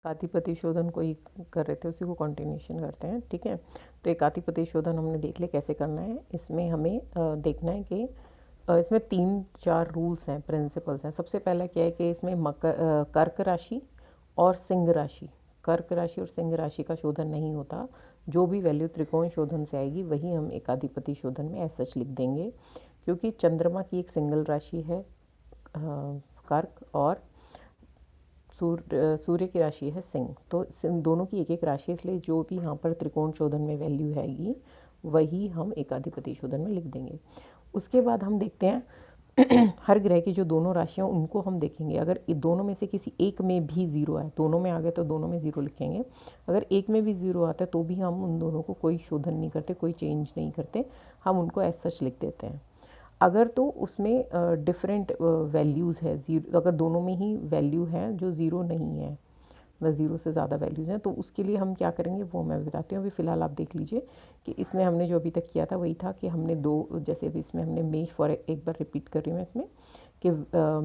एकाधिपति शोधन कोई कर रहे थे, उसी को कंटिन्यूशन करते हैं। ठीक है, तो एकाधिपति शोधन हमने देख लिया कैसे करना है। इसमें हमें देखना है कि इसमें 3-4 रूल्स हैं, प्रिंसिपल्स हैं। सबसे पहला क्या है कि इसमें कर्क राशि और सिंह राशि, कर्क राशि और सिंह राशि का शोधन नहीं होता। जो भी वैल्यू त्रिकोण शोधन से आएगी वही हम एकाधिपति शोधन में एज सच लिख देंगे, क्योंकि चंद्रमा की एक सिंगल राशि है कर्क और सूर्य की राशि है सिंह। तो दोनों की एक एक राशि, इसलिए जो भी यहाँ पर त्रिकोण शोधन में वैल्यू हैगी वही हम एकाधिपति शोधन में लिख देंगे। उसके बाद हम देखते हैं हर ग्रह की जो दोनों राशियाँ उनको हम देखेंगे। अगर दोनों में से किसी एक में भी ज़ीरो है, दोनों में आ गए तो दोनों में ज़ीरो लिखेंगे। अगर एक में भी ज़ीरो आता है तो भी हम उन दोनों को कोई शोधन नहीं करते, कोई चेंज नहीं करते, हम उनको एज सच लिख देते हैं। अगर तो उसमें डिफरेंट वैल्यूज़ है, ज़ीरो अगर दोनों में ही वैल्यू है जो ज़ीरो नहीं है, मतलब ज़ीरो से ज़्यादा वैल्यूज़ हैं, तो उसके लिए हम क्या करेंगे वो मैं बताती हूँ। अभी फ़िलहाल आप देख लीजिए कि इसमें हमने जो अभी तक किया था वही था कि हमने जैसे अभी इसमें हमने मेष फॉर एक बार रिपीट कर रही हूँ मैं इसमें कि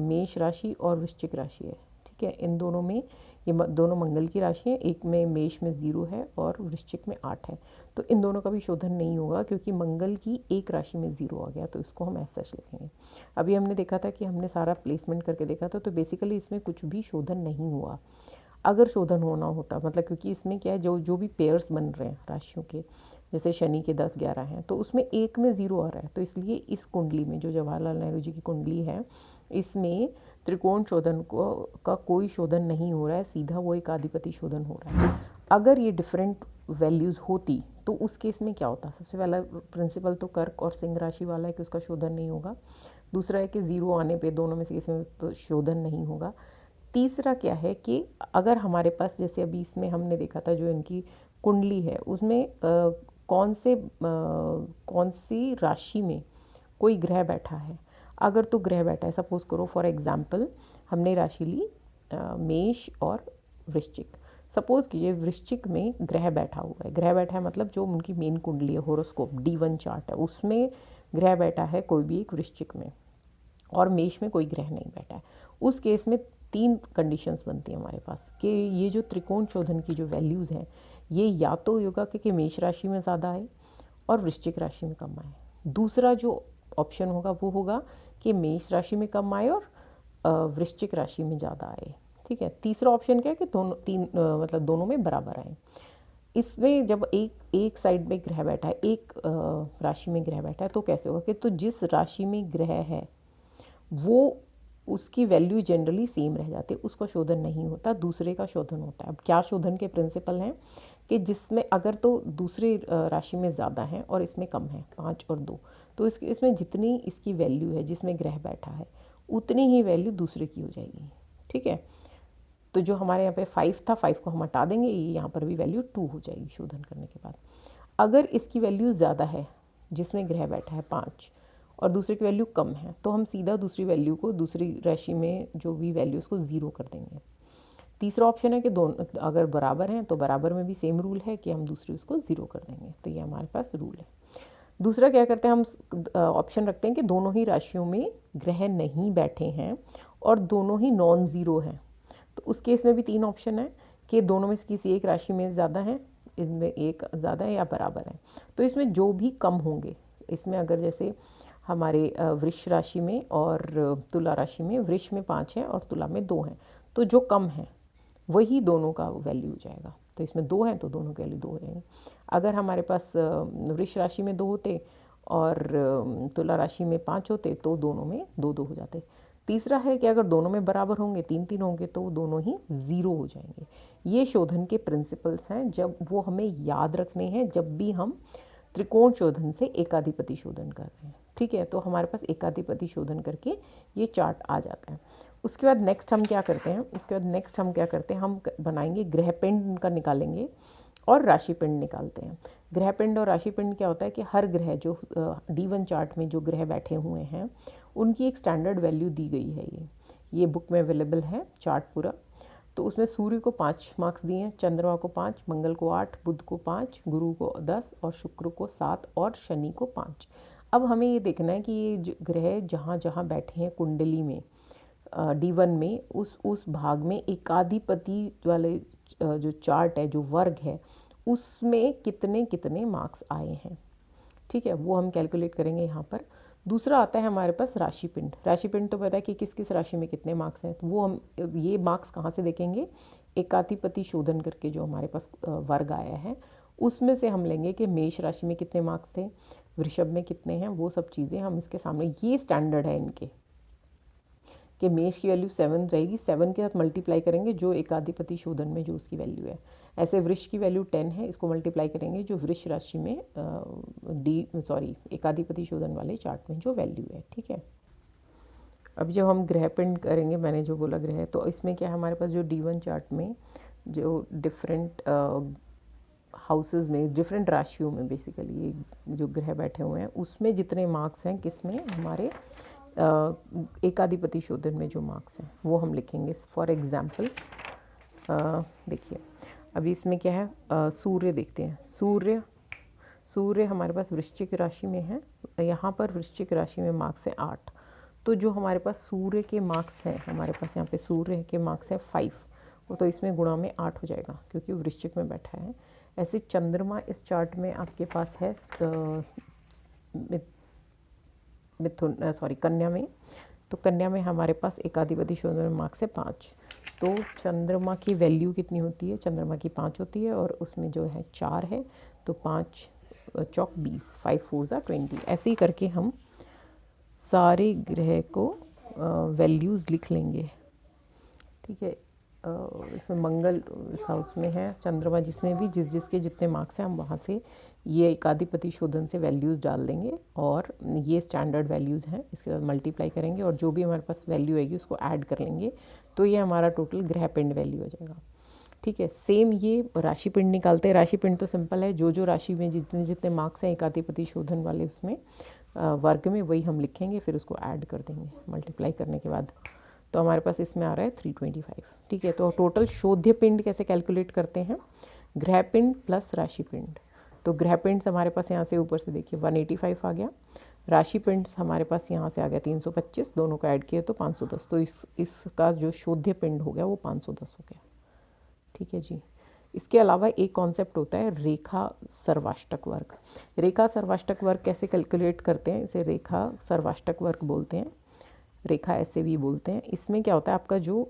मेष राशि और वृश्चिक राशि है। ठीक है, इन दोनों में ये दोनों मंगल की राशि हैं। एक में मेष में 0 है और वृश्चिक में 8 है, तो इन दोनों का भी शोधन नहीं होगा क्योंकि मंगल की एक राशि में 0 आ गया, तो इसको हम ऐसा लिखेंगे। अभी हमने देखा था कि हमने सारा प्लेसमेंट करके देखा था, तो बेसिकली इसमें कुछ भी शोधन नहीं हुआ। अगर शोधन होना होता, मतलब क्योंकि इसमें क्या है, जो भी पेयर्स बन रहे हैं राशियों के, जैसे शनि के 10-11 हैं, तो उसमें एक में 0 आ रहा है, तो इसलिए इस कुंडली में जो जवाहरलाल नेहरू जी की कुंडली है इसमें त्रिकोण शोधन का कोई शोधन नहीं हो रहा है, सीधा वो एकाधिपति शोधन हो रहा है। अगर ये डिफरेंट वैल्यूज़ होती तो उस केस में क्या होता? सबसे पहला प्रिंसिपल तो कर्क और सिंह राशि वाला है कि उसका शोधन नहीं होगा। दूसरा है कि 0 आने पे दोनों में से किसी में तो शोधन नहीं होगा। तीसरा क्या है कि अगर हमारे पास, जैसे अभी इसमें हमने देखा था जो इनकी कुंडली है उसमें कौन सी राशि में कोई ग्रह बैठा है। अगर तो ग्रह बैठा है, सपोज करो फॉर एग्जांपल हमने राशि ली मेष और वृश्चिक। सपोज कीजिए वृश्चिक में ग्रह बैठा हुआ है, ग्रह बैठा है मतलब जो उनकी मेन कुंडली है, होरोस्कोप D1 चार्ट है, उसमें ग्रह बैठा है कोई भी एक वृश्चिक में, और मेष में कोई ग्रह नहीं बैठा है। उस केस में 3 कंडीशंस बनती हैं हमारे पास कि ये जो त्रिकोण शोधन की जो वैल्यूज़ हैं ये या तो होगा कि मेष राशि में ज़्यादा आए और वृश्चिक राशि में कम आए। दूसरा जो ऑप्शन होगा वो होगा कि मेष राशि में कम आए और वृश्चिक राशि में ज़्यादा आए। ठीक है, तीसरा ऑप्शन क्या है कि मतलब दोनों में बराबर आए। इसमें जब एक साइड में ग्रह बैठा है, एक राशि में ग्रह बैठा है, तो कैसे होगा कि तो जिस राशि में ग्रह है वो उसकी वैल्यू जनरली सेम रह जाती है, उसका शोधन नहीं होता, दूसरे का शोधन होता है। अब क्या शोधन के प्रिंसिपल हैं कि जिसमें अगर तो दूसरी राशि में ज़्यादा है और इसमें कम है 5 और 2, तो इसमें जितनी इसकी वैल्यू है जिसमें ग्रह बैठा है उतनी ही वैल्यू दूसरे की हो जाएगी। ठीक है, तो जो हमारे यहाँ पे 5 था, 5 को हम हटा देंगे, ये यहाँ पर भी वैल्यू 2 हो जाएगी शोधन करने के बाद। अगर इसकी वैल्यू ज़्यादा है जिसमें ग्रह बैठा है 5 और दूसरे की वैल्यू कम है, तो हम सीधा दूसरी वैल्यू को, दूसरी राशि में जो भी वैल्यू उसको 0 कर देंगे। तीसरा ऑप्शन है कि दोनों अगर बराबर हैं तो बराबर में भी सेम रूल है कि हम दूसरी उसको 0 कर देंगे, तो ये हमारे पास रूल है। दूसरा क्या करते हैं, हम ऑप्शन रखते हैं कि दोनों ही राशियों में ग्रह नहीं बैठे हैं और दोनों ही नॉन ज़ीरो हैं, तो उस केस में भी 3 ऑप्शन है कि दोनों में से किसी एक राशि में ज़्यादा है, इनमें एक ज़्यादा है या बराबर है। तो इसमें जो भी कम होंगे, इसमें अगर जैसे हमारे वृष राशि में और तुला राशि में, वृष में 5 हैं और तुला में 2 हैं, तो जो कम है वही दोनों का वैल्यू हो जाएगा। तो इसमें 2 हैं तो दोनों की वैल्यू 2 हो जाएंगे। अगर हमारे पास वृष राशि में 2 होते और तुला राशि में 5 होते तो दोनों में 2-2 हो जाते। तीसरा है कि अगर दोनों में बराबर होंगे, 3-3 होंगे, तो दोनों ही 0 हो जाएंगे। ये शोधन के प्रिंसिपल्स हैं, जब वो हमें याद रखने हैं जब भी हम त्रिकोण शोधन से एकाधिपति शोधन कर रहे हैं। ठीक है, तो हमारे पास एकाधिपति शोधन करके ये चार्ट आ जाता है। उसके बाद नेक्स्ट हम क्या करते हैं, हम बनाएंगे ग्रहपिंड का निकालेंगे और राशिपिंड निकालते हैं। ग्रहपिंड और राशिपिंड क्या होता है कि हर ग्रह जो D1 चार्ट में जो ग्रह बैठे हुए हैं उनकी एक स्टैंडर्ड वैल्यू दी गई है। ये बुक में अवेलेबल है चार्ट पूरा। तो उसमें सूर्य को 5 मार्क्स दिए हैं, चंद्रमा को 5, मंगल को 8, बुध को 5, गुरु को 10 और शुक्र को 7 और शनि को 5। अब हमें ये देखना है कि ये ग्रह जहाँ जहाँ बैठे हैं कुंडली में D1 में उस भाग में एकाधिपति वाले जो चार्ट है, जो वर्ग है, उसमें कितने कितने मार्क्स आए हैं। ठीक है, वो हम कैलकुलेट करेंगे यहाँ पर। दूसरा आता है हमारे पास राशिपिंड। राशिपिंड तो पता है कि किस किस राशि में कितने मार्क्स हैं, तो वो हम ये मार्क्स कहाँ से देखेंगे, एकाधिपति शोधन करके जो हमारे पास वर्ग आया है उसमें से हम लेंगे कि मेष राशि में कितने मार्क्स थे, वृषभ में कितने हैं, वो सब चीज़ें हम इसके सामने, ये स्टैंडर्ड है इनके, कि मेष की वैल्यू 7 रहेगी, 7 के साथ मल्टीप्लाई करेंगे जो एकाधिपति शोधन में जो उसकी वैल्यू है। ऐसे वृष की वैल्यू 10 है, इसको मल्टीप्लाई करेंगे जो वृष राशि में एकाधिपति शोधन वाले चार्ट में जो वैल्यू है। ठीक है, अब जब हम ग्रह पिंड करेंगे, मैंने जो बोला ग्रह, तो इसमें क्या है हमारे पास जो D1 चार्ट में जो डिफरेंट हाउसेस में, डिफरेंट राशियों में बेसिकली जो ग्रह बैठे हुए हैं उसमें जितने मार्क्स हैं, किसमें, हमारे एकाधिपति शोधन में जो मार्क्स हैं वो हम लिखेंगे। फॉर एग्जांपल देखिए अभी इसमें क्या है, सूर्य देखते हैं। सूर्य हमारे पास वृश्चिक राशि में है, यहाँ पर वृश्चिक राशि में मार्क्स है 8, तो जो हमारे पास सूर्य के मार्क्स हैं, हमारे पास यहाँ पे सूर्य के मार्क्स है 5, वो तो इसमें गुणा में 8 हो जाएगा क्योंकि वृश्चिक में बैठा है। ऐसे चंद्रमा इस चार्ट में आपके पास है कन्या में, तो कन्या में हमारे पास एकाधिपति शोधन में मार्क्स है 5, तो चंद्रमा की वैल्यू कितनी होती है, चंद्रमा की 5 होती है और उसमें जो है 4 है, तो 5 चौक 20, 5 4 20। ऐसे ही करके हम सारे ग्रह को वैल्यूज़ लिख लेंगे। ठीक है, इसमें मंगल हाउस में है, चंद्रमा जिसमें भी जिसके जितने मार्क्स हैं हम वहाँ से ये एकाधिपति शोधन से वैल्यूज़ डाल देंगे और ये स्टैंडर्ड वैल्यूज़ हैं, इसके साथ मल्टीप्लाई करेंगे और जो भी हमारे पास वैल्यू आएगी उसको ऐड कर लेंगे, तो ये हमारा टोटल ग्रह पिंड वैल्यू हो जाएगा। ठीक है, सेम ये राशि पिंड निकालते हैं। राशि पिंड तो सिंपल है, जो राशि में जितने जितने मार्क्स हैं एकाधिपति शोधन वाले उसमें वर्ग में, वही हम लिखेंगे, फिर उसको ऐड कर देंगे मल्टीप्लाई करने के बाद, तो हमारे पास इसमें आ रहा है 325। ठीक है, तो टोटल शोध्य पिंड कैसे कैलकुलेट करते हैं, ग्रह पिंड प्लस राशि पिंड। तो ग्रह पिंड हमारे पास यहाँ से ऊपर से देखिए 185 आ गया, राशि पिंड हमारे पास यहाँ से आ गया 325, दोनों को ऐड किए तो 510, तो इसका जो शोध्य पिंड हो गया वो 510 हो गया। ठीक है जी, इसके अलावा एक कॉन्सेप्ट होता है रेखा सर्वाष्टक वर्ग। रेखा सर्वाष्टक वर्ग कैसे कैलकुलेट करते हैं, इसे रेखा सर्वाष्टक वर्ग बोलते हैं, रेखा ऐसे भी बोलते हैं। इसमें क्या होता है, आपका जो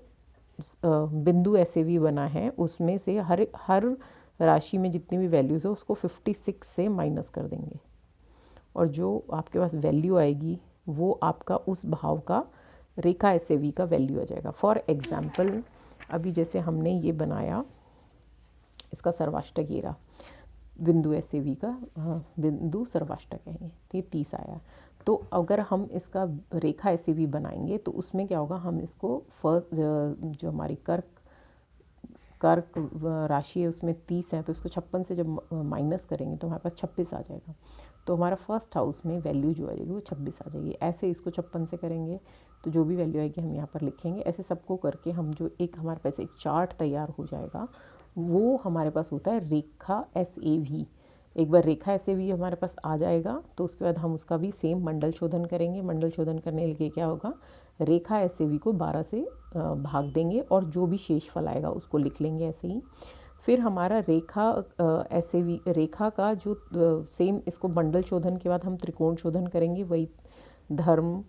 बिंदु ऐसे भी बना है उसमें से हर राशि में जितनी भी वैल्यूज़ हो उसको 56 से माइनस कर देंगे और जो आपके पास वैल्यू आएगी वो आपका उस भाव का रेखा ऐसे भी का वैल्यू आ जाएगा। फॉर एग्जाम्पल अभी जैसे हमने ये बनाया, इसका सर्वाष्टक ये रहा, बिंदु ऐसे भी का बिंदु सर्वाष्टक है ये 30 आया, तो अगर हम इसका रेखा ऐसे भी बनाएंगे तो उसमें क्या होगा, हम इसको फर्स्ट जो हमारी कर्क राशि है उसमें 30 है, तो इसको 56 से जब माइनस करेंगे तो हमारे पास 26 आ जाएगा, तो हमारा फर्स्ट हाउस में वैल्यू जो आएगी वो 26 आ जाएगी। ऐसे इसको 56 से करेंगे तो जो भी वैल्यू आएगी हम यहाँ पर लिखेंगे। ऐसे सबको करके हम जो एक हमारे पास एक चार्ट तैयार हो जाएगा, वो हमारे पास होता है रेखा SAV। एक बार रेखा SAV हमारे पास आ जाएगा तो उसके बाद हम उसका भी सेम मंडल शोधन करेंगे। मंडल शोधन करने के लिए क्या होगा, रेखा SAV को 12 से भाग देंगे और जो भी शेषफल आएगा उसको लिख लेंगे ऐसे ही। फिर हमारा रेखा SAV रेखा का जो सेम इसको मंडल शोधन के बाद हम त्रिकोण शोधन करेंगे, वही धर्म,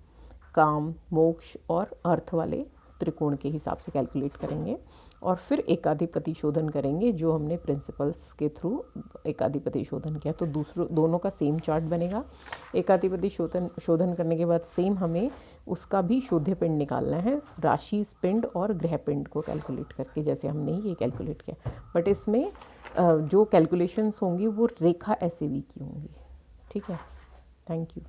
काम, मोक्ष और अर्थ वाले त्रिकोण के हिसाब से कैलकुलेट करेंगे और फिर एकाधिपति शोधन करेंगे, जो हमने प्रिंसिपल्स के थ्रू एकाधिपति शोधन किया, तो दोनों का सेम चार्ट बनेगा। एकाधिपति शोधन करने के बाद सेम हमें उसका भी शोध्य पिंड निकालना है, राशि पिंड और ग्रह पिंड को कैलकुलेट करके, जैसे हमने ये कैलकुलेट किया। बट इसमें जो कैलकुलेशंस होंगी वो रेखा SAV की होंगी। ठीक है, थैंक यू।